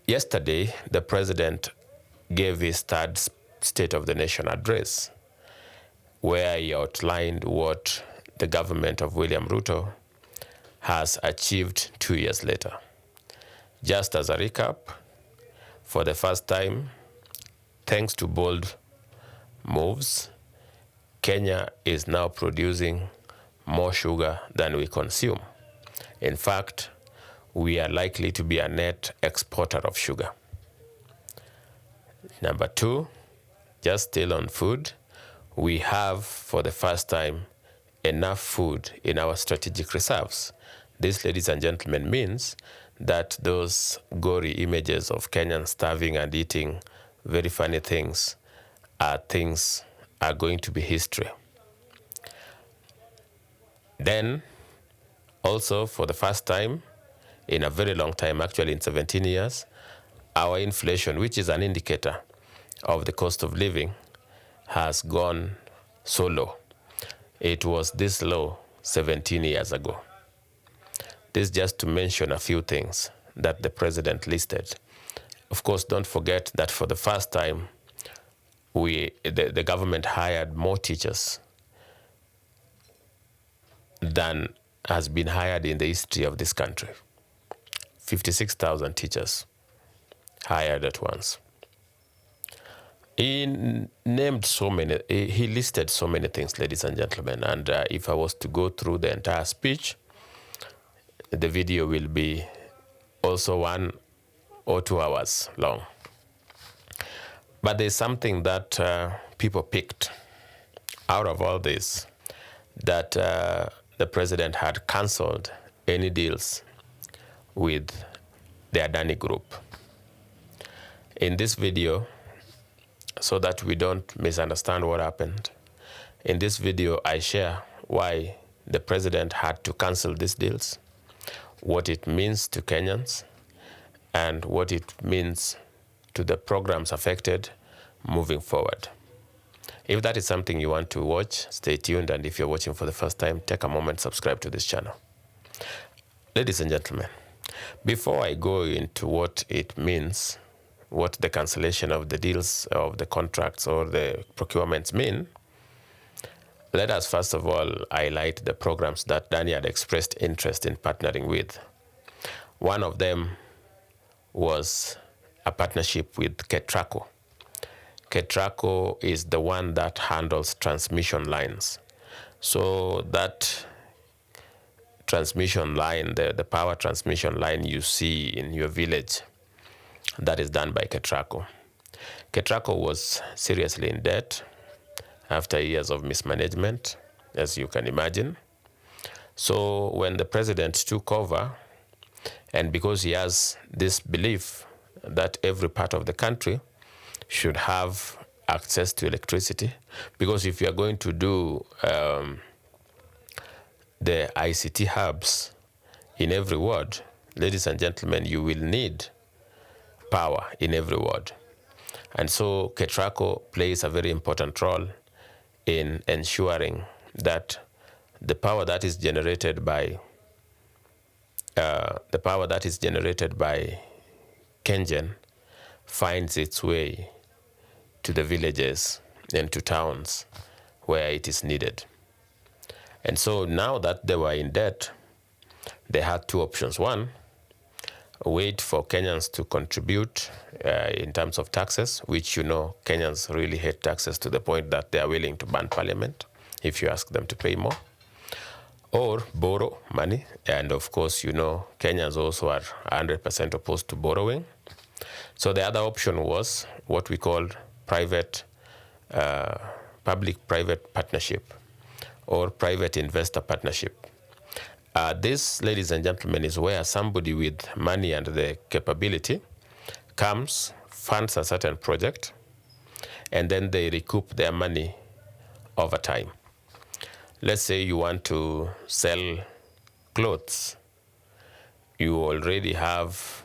Yesterday, the president gave his third State of the Nation address, where he outlined what the government of William Ruto has achieved 2 years later. Just as a recap, for the first time, thanks to bold moves, Kenya is now producing more sugar than we consume. In fact, we are likely to be a net exporter of sugar. Number two, just still on food, we have, for the first time, enough food in our strategic reserves. This, ladies and gentlemen, means that those gory images of Kenyans starving and eating very funny things are going to be history. Then, also for the first time, in a very long time, actually in 17 years, our inflation, which is an indicator of the cost of living, has gone so low. It was this low 17 years ago. This just to mention a few things that the president listed. Of course, don't forget that for the first time, the government hired more teachers than has been hired in the history of this country. 56,000 teachers hired at once. He listed so many things, ladies and gentlemen, and if I was to go through the entire speech, the video will be also 1 or 2 hours long. But there's something that people picked out of all this, that the president had cancelled any deals with the ADANI group. In this video, so that we don't misunderstand what happened, in this video I share why the president had to cancel these deals, what it means to Kenyans, and what it means to the programs affected moving forward. If that is something you want to watch, stay tuned, and if you're watching for the first time, take a moment, subscribe to this channel. Ladies and gentlemen, before I go into what it means, what the cancellation of the deals, of the contracts or the procurements mean, let us first of all highlight the programs that ADANI had expressed interest in partnering with. One of them was a partnership with KETRACO. KETRACO is the one that handles transmission lines. So that transmission line, the power transmission line you see in your village, that is done by KETRACO. KETRACO was seriously in debt after years of mismanagement, as you can imagine. So when the president took over, and because he has this belief that every part of the country should have access to electricity, because if you are going to do the ICT hubs in every ward, ladies and gentlemen, you will need power in every ward. And so KETRACO plays a very important role in ensuring that the power that is generated by KenGen finds its way to the villages and to towns where it is needed. And so now that they were in debt, they had two options. One, wait for Kenyans to contribute in terms of taxes, which, you know, Kenyans really hate taxes to the point that they are willing to ban parliament if you ask them to pay more, or borrow money. And of course, you know, Kenyans also are 100% opposed to borrowing. So the other option was what we call public-private partnership or private investor partnership. This, ladies and gentlemen, is where somebody with money and the capability comes, funds a certain project, and then they recoup their money over time. Let's say you want to sell clothes. You already have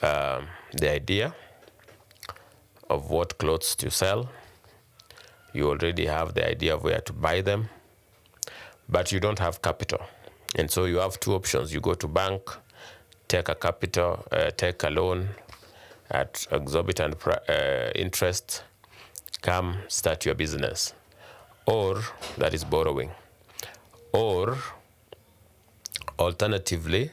the idea of what clothes to sell. You already have the idea of where to buy them, but you don't have capital. And so you have two options. You go to bank, take a loan at exorbitant interest, come start your business. Or that is borrowing. Or alternatively,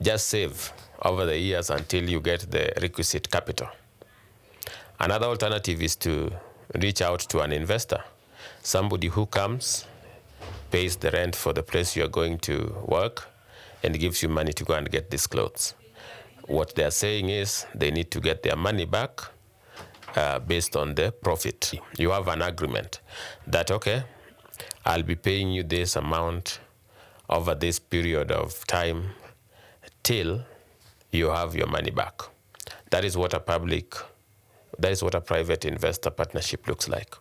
just save over the years until you get the requisite capital. Another alternative is to reach out to an investor, somebody who comes, pays the rent for the place you're going to work, and gives you money to go and get these clothes. What they're saying is they need to get their money back based on the profit. You have an agreement that, okay, I'll be paying you this amount over this period of time till you have your money back. That is what a private investor partnership looks like.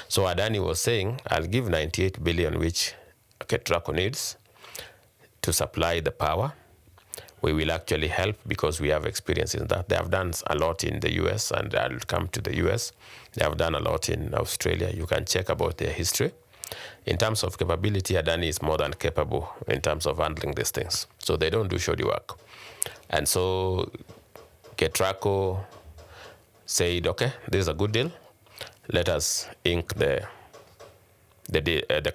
So ADANI was saying, I'll give 98 billion, which KETRACO needs to supply the power. We will actually help because we have experience in that. They have done a lot in the US, and I'll come to the US. They have done a lot in Australia. You can check about their history. In terms of capability, ADANI is more than capable in terms of handling these things. So they don't do shoddy work. And so KETRACO said, okay, this is a good deal. Let us ink the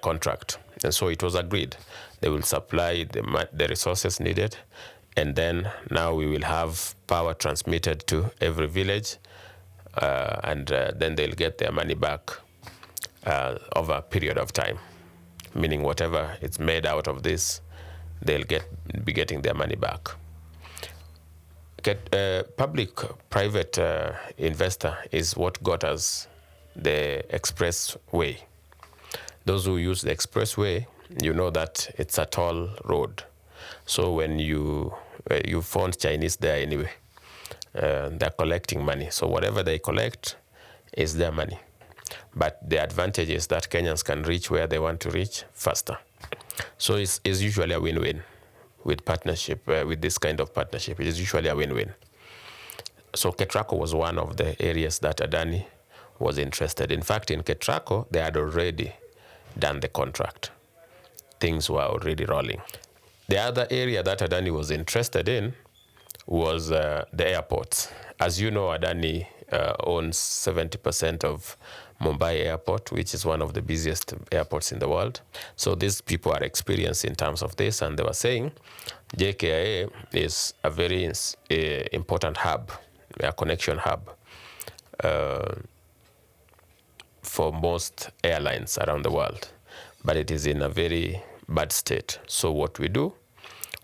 contract. And so it was agreed. They will supply the resources needed. And then now we will have power transmitted to every village. And then they'll get their money back over a period of time. Meaning whatever it's made out of this, they'll be getting their money back. Public-private investor is what got us the expressway. Those who use the expressway, you know that it's a toll road. So when you found Chinese there anyway, they're collecting money. So whatever they collect is their money. But the advantage is that Kenyans can reach where they want to reach faster. So it's usually a win-win with partnership, with this kind of partnership. It is usually a win-win. So KETRACO was one of the areas that ADANI was interested. In fact, in KETRACO, they had already done the contract. Things were already rolling. The other area that ADANI was interested in was the airports. As you know, ADANI owns 70% of Mumbai Airport, which is one of the busiest airports in the world. So these people are experienced in terms of this, and they were saying JKIA is a very important hub, a connection hub for most airlines around the world, but it is in a very bad state. So what we do,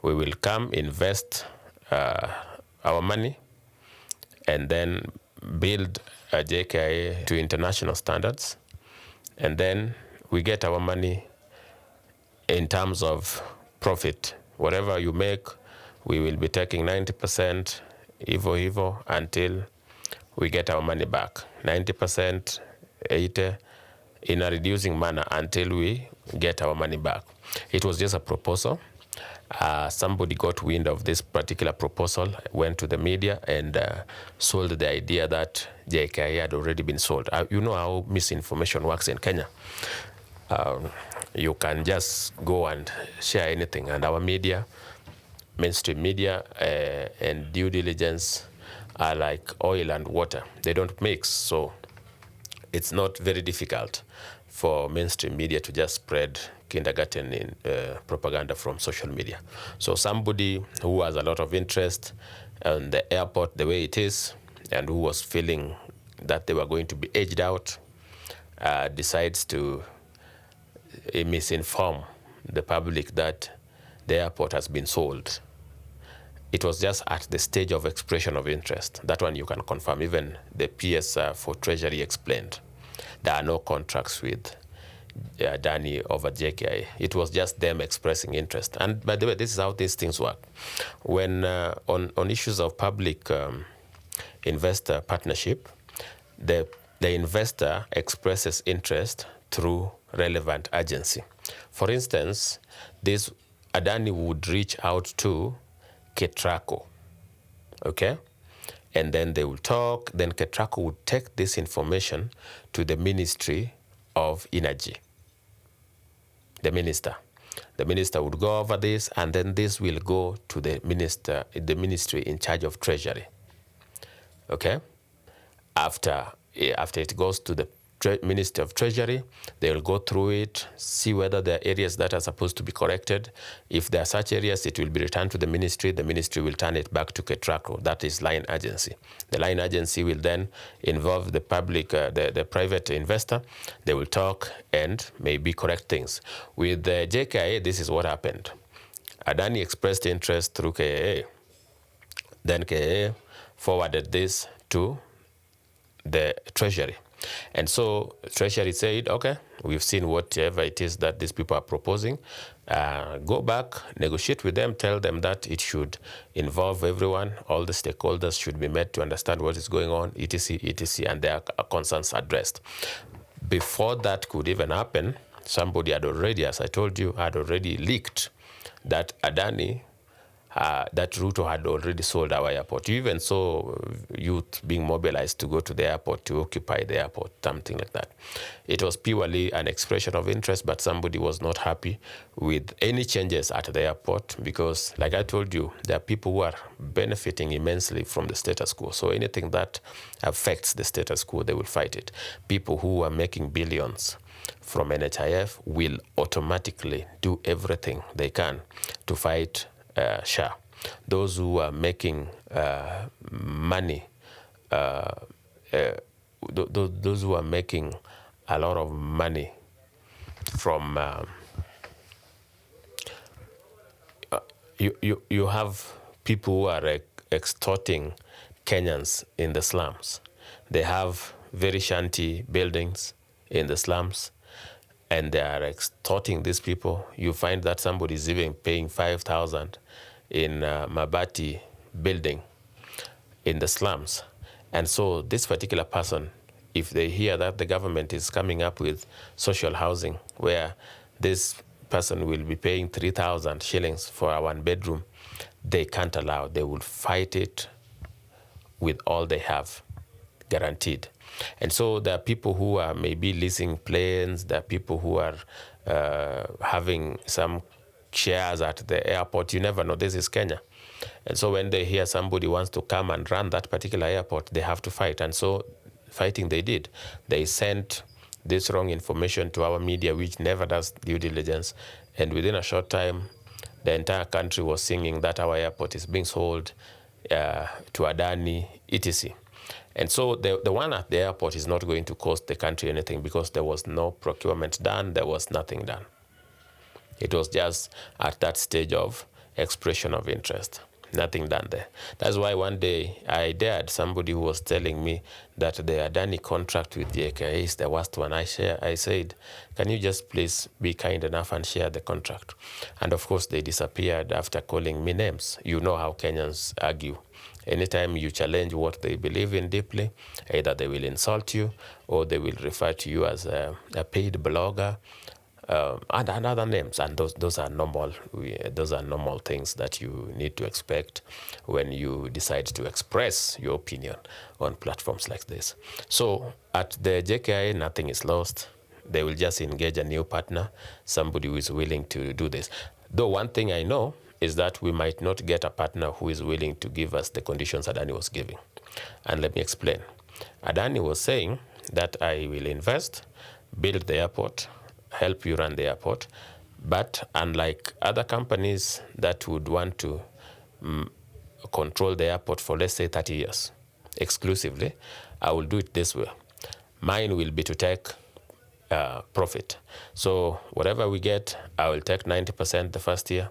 we will come invest our money and then build a JKIA to international standards, and then we get our money in terms of profit. Whatever you make, we will be taking 90% evo until we get our money back. 90%, 80% in a reducing manner until we get our money back. It was just a proposal. Somebody got wind of this particular proposal, went to the media and sold the idea that JKIA had already been sold. You know how misinformation works in Kenya. You can just go and share anything, and our media, mainstream media and due diligence are like oil and water. They don't mix, so it's not very difficult for mainstream media to just spread kindergarten in propaganda from social media. So somebody who has a lot of interest in the airport the way it is, and who was feeling that they were going to be edged out, decides to misinform the public that the airport has been sold. It was just at the stage of expression of interest. That one you can confirm. Even the PS for Treasury explained there are no contracts with ADANI over JKIA. It was just them expressing interest. And by the way, this is how these things work. When on issues of public investor partnership, the investor expresses interest through relevant agency. For instance, this ADANI would reach out to KETRACO, okay? And then they will talk, then KETRACO would take this information to the Ministry of Energy, the minister. The minister would go over this, and then this will go to the ministry in charge of treasury. Okay? After it goes to the Minister of Treasury, they will go through it, see whether there are areas that are supposed to be corrected. If there are such areas, it will be returned to the ministry. The ministry will turn it back to KETRACO, that is line agency. The line agency will then involve the public, the private investor. They will talk and maybe correct things. With the JKIA, this is what happened. ADANI expressed interest through KIA. Then KIA forwarded this to the Treasury. And so Treasury said, okay, we've seen whatever it is that these people are proposing. Go back, negotiate with them, tell them that it should involve everyone. All the stakeholders should be made to understand what is going on, etc., etc., and their concerns addressed. Before that could even happen, somebody had already, as I told you, had already leaked that ADANI, that Ruto had already sold our airport. You even saw youth being mobilized to go to the airport, to occupy the airport, something like that. It was purely an expression of interest, but somebody was not happy with any changes at the airport because, like I told you, there are people who are benefiting immensely from the status quo. So anything that affects the status quo, they will fight it. People who are making billions from NHIF will automatically do everything they can to fight SHA. Those who are making money, those who are making a lot of money from, you have people who are extorting Kenyans in the slums. They have very shanty buildings in the slums, and they are extorting these people. You find that somebody is even paying 5,000 in Mabati building in the slums. And so this particular person, if they hear that the government is coming up with social housing where this person will be paying 3,000 shillings for a one bedroom, they can't allow. They will fight it with all they have, guaranteed. And so there are people who are maybe leasing planes, there are people who are having some shares at the airport. You never know, this is Kenya. And so when they hear somebody wants to come and run that particular airport, they have to fight. And so fighting they did. They sent this wrong information to our media, which never does due diligence. And within a short time, the entire country was singing that our airport is being sold to ADANI, etc. And so the one at the airport is not going to cost the country anything because there was no procurement done, there was nothing done. It was just at that stage of expression of interest. Nothing done there. That's why one day I dared somebody who was telling me that the ADANI contract with the AKA is the worst one. I said, can you just please be kind enough and share the contract? And of course they disappeared after calling me names. You know how Kenyans argue. Anytime you challenge what they believe in deeply, either they will insult you or they will refer to you as a paid blogger, and other names. And those are normal. Those are normal things that you need to expect when you decide to express your opinion on platforms like this. So at the JKI, nothing is lost. They will just engage a new partner, somebody who is willing to do this. Though one thing I know is that we might not get a partner who is willing to give us the conditions ADANI was giving. And let me explain. ADANI was saying that I will invest, build the airport, help you run the airport, but unlike other companies that would want to control the airport for, let's say, 30 years exclusively, I will do it this way. Mine will be to take profit. So whatever we get, I will take 90% the first year,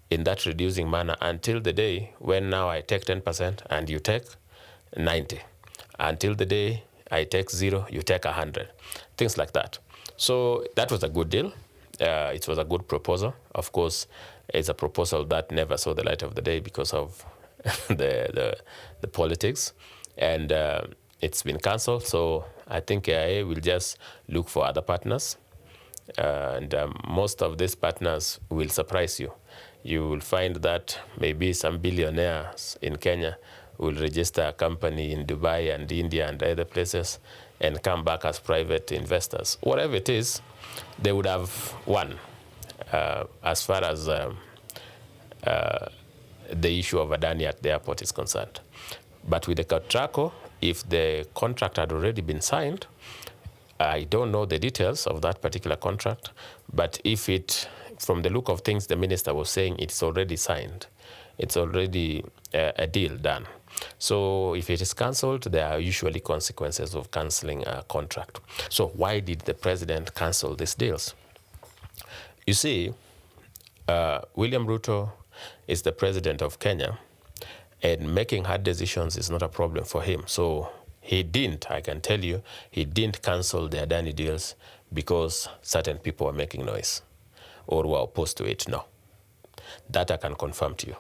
in that reducing manner until the day when now I take 10% and you take 90. Until the day I take 0, you take 100. Things like that. So that was a good deal. It was a good proposal. Of course, it's a proposal that never saw the light of the day because of the politics. And it's been cancelled. So I think AIA will just look for other partners. And most of these partners will surprise you. You will find that maybe some billionaires in Kenya will register a company in Dubai and India and other places and come back as private investors. Whatever it is, they would have won. as far as the issue of ADANI at the airport is concerned. But with the Catraco, if the contract had already been signed, I don't know the details of that particular contract, but if it, from the look of things, the minister was saying it's already signed. It's already a deal done. So if it is cancelled, there are usually consequences of cancelling a contract. So why did the president cancel these deals? You see, William Ruto is the president of Kenya, and making hard decisions is not a problem for him. So he didn't, I can tell you, he didn't cancel the ADANI deals because certain people were making noise or were opposed to it. No. That I can confirm to you.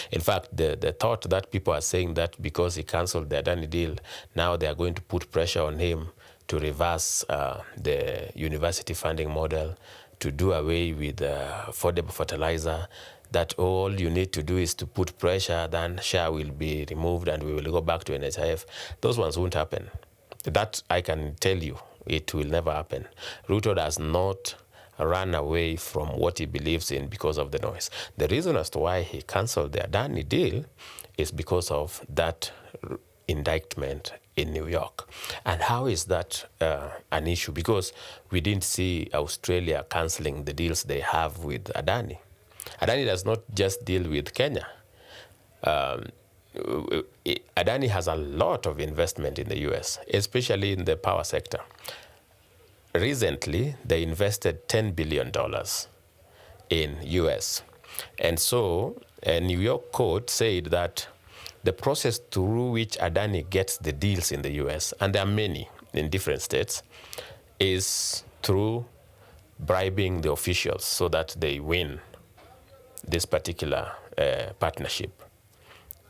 In fact, the thought that people are saying that because he canceled the ADANI deal, now they are going to put pressure on him to reverse the university funding model, to do away with affordable fertilizer, that all you need to do is to put pressure, then share will be removed and we will go back to NHIF. Those ones won't happen. That I can tell you, it will never happen. Ruto does not run away from what he believes in because of the noise. The reason as to why he cancelled the ADANI deal is because of that indictment in New York. And how is that an issue? Because we didn't see Australia cancelling the deals they have with ADANI. ADANI does not just deal with Kenya. ADANI has a lot of investment in the US, especially in the power sector. Recently, they invested $10 billion in US. And so a New York court said that the process through which ADANI gets the deals in the US, and there are many in different states, is through bribing the officials so that they win this particular partnership.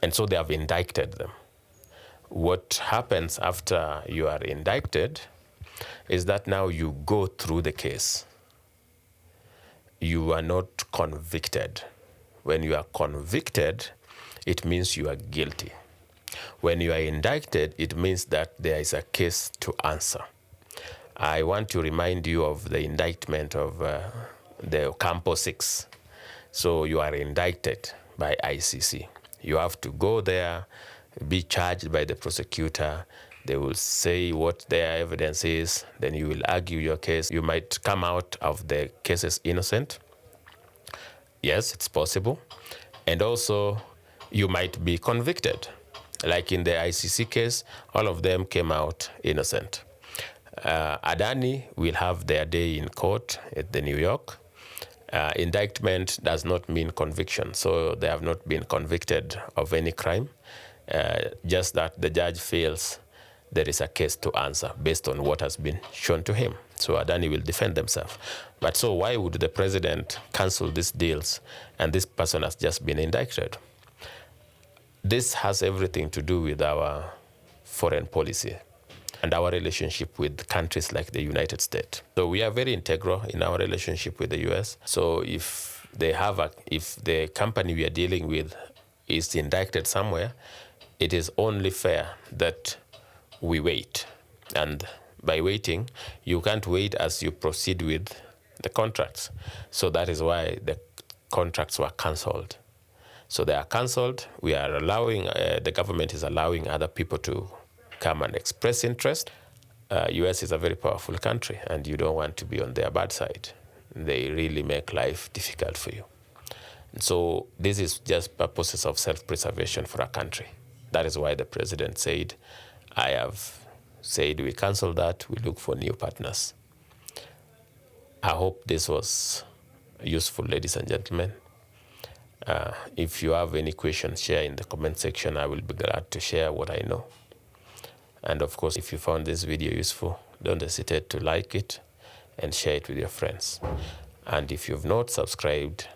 And so they have indicted them. What happens after you are indicted is that now you go through the case. You are not convicted. When you are convicted, it means you are guilty. When you are indicted, it means that there is a case to answer. I want to remind you of the indictment of the Campo 6. So you are indicted by ICC. You have to go there, be charged by the prosecutor. They will say what their evidence is. Then you will argue your case. You might come out of the cases innocent. Yes, it's possible. And also, you might be convicted. Like in the ICC case, all of them came out innocent. ADANI will have their day in court at the New York. Indictment does not mean conviction, so they have not been convicted of any crime, just that the judge feels there is a case to answer based on what has been shown to him. So ADANI will defend themselves. But so why would the president cancel these deals and this person has just been indicted? This has everything to do with our foreign policy and our relationship with countries like the United States. So we are very integral in our relationship with the US. So if the company we are dealing with is indicted somewhere, it is only fair that we wait. And by waiting, you can't wait as you proceed with the contracts. So that is why the contracts were cancelled. So they are cancelled. We are allowing, the government is allowing other people to come and express interest. US is a very powerful country and you don't want to be on their bad side. They really make life difficult for you. And so this is just purposes of self-preservation for a country. That is why the president said, I have said we cancel that, we look for new partners. I hope this was useful, ladies and gentlemen. If you have any questions, share in the comment section. I will be glad to share what I know. And of course, if you found this video useful, don't hesitate to like it and share it with your friends. And if you've not subscribed,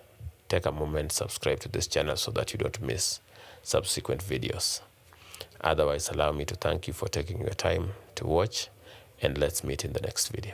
take a moment, subscribe to this channel so that you don't miss subsequent videos. Otherwise, allow me to thank you for taking your time to watch, and let's meet in the next video.